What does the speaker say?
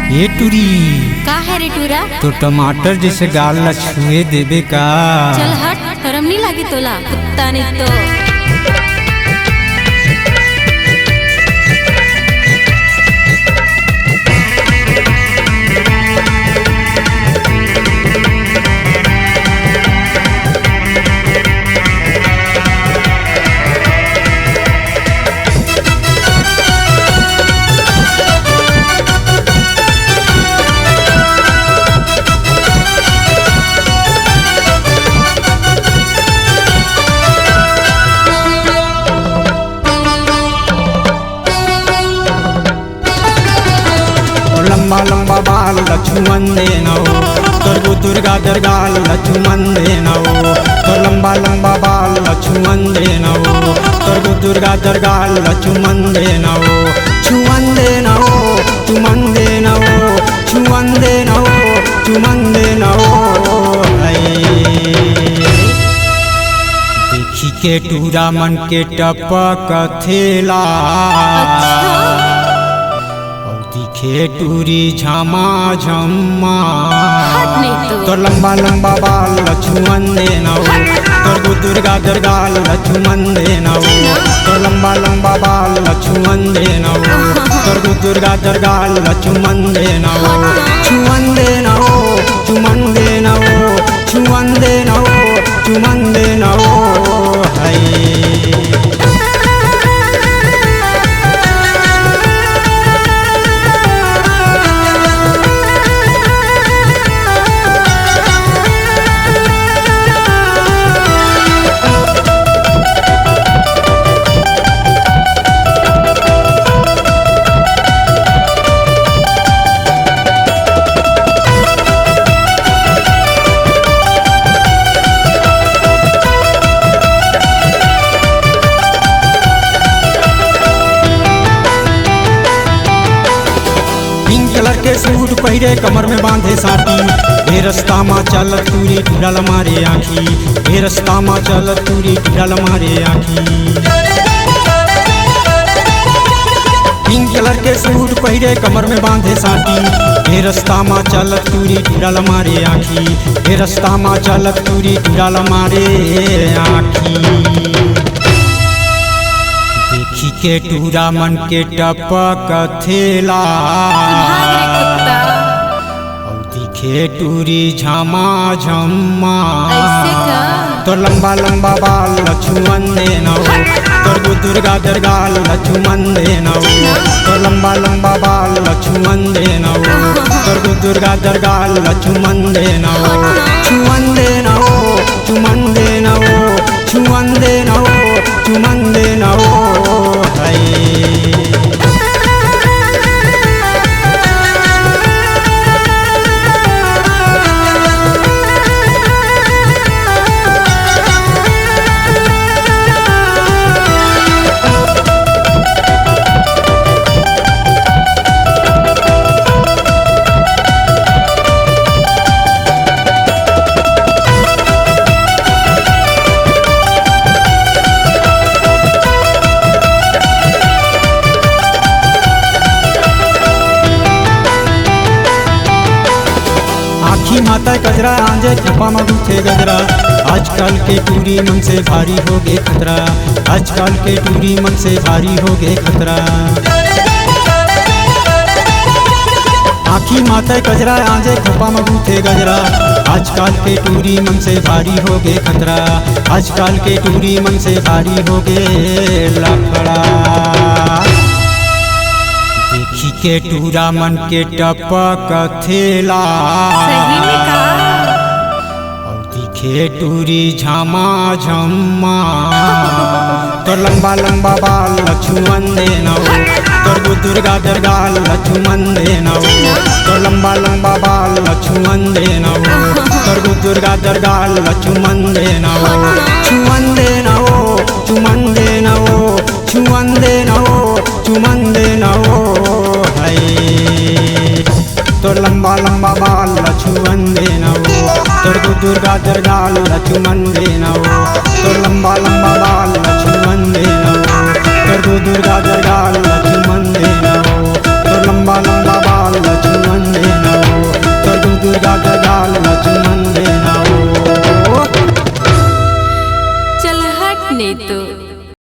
ये टूरी का है रे टूरा? तो टमाटर जैसे गाल ला छुए देबे का। चल हट, शरम नहीं लागी तोला कुत्ता ने तो। लंबा लंबा बाल लछुमन देना हो तोर दुर्गा दरगाल लछुमन देना हो। तो लंबा लंबा बाल लछुमन देना हो तोर दुर्गा दरगाल लछुमन देना हो। छुमन देना हो चुमन देना हो छुमन देना हो चुमन देना हो। देखी के टूरा मन के टपक थेला दिखे टूरी झमा झम्मा। तो लंबा लंबा बाल लछुमन देना हो तोर दुर्गा दरगाल लछुमन देना हो। तो लंबा लंबा बाल लछुमन देना हो तोर दुर्गा दरगाल लछुमन देना हो। छुमन देना हो चुमन देना हो छुमन देना हो चुमन देना हो। कलर के सूट पहिरे कमर में बांधे साटी। हे रास्ता मा चल तूरी ढिरल मारे आँखी। हे रास्ता मा चल तूरी ढिरल मारे आँखी। पिंक कलर के सूट पहिरे कमर में बांधे साटी। हे रास्ता मा चल तूरी ढिरल मारे आँखी। हे रास्ता मा चल तूरी ढिरल मारे आँखी। देखी के टूरा मन के टपक थेला और दिखे टूरी झमा झम्मा। तो लंबा लंबा बाल लछुमन देना हो तोर दुर्गा दरगाल लछुमन देना हो। तो लंबा लंबा बाल लछुमन देना हो तोर दुर्गा दरगाल लछुमन देना हो। छुमन देना हो चुमन देना हो छुमन देना हो चुमन देना हो। माता गजरा आंजे कृपा मगुथे गजरा। आजकल के टूरी मन से भारी हो गए खतरा। आजकल के टूरी मन से भारी हो गए खतरा। आखी माता गजरा आंजे कृपा मगुथे गजरा। आजकल के टूरी मन से भारी हो गए खतरा। आजकल के टूरी मन से भारी हो गए लफड़ा। देखी के टूरा मन के टपक थेला और दिखे टूरी झमा झम्मा। तो लंबा लंबा बाल लछुमन देना हो तोर दुर्गा दरगाल लछुमन देना हो। तो लंबा लंबा बाल लछुमन देना हो तोर दुर्गा दरगाल लछुमन देना हो। छुमन देना हो चुमन देना हो छुमन देना हो चुमन देना हो। तो लंबा लंबा बाल लछुमन देना हो तोर दुर्गा दरगाल लछुमन देना हो। तो लंबा लंबा बाल लछुमन देना हो तोर दुर्गा दरगाल लछुमन देना हो। तो लंबा लंबा बाल लछुमन देतो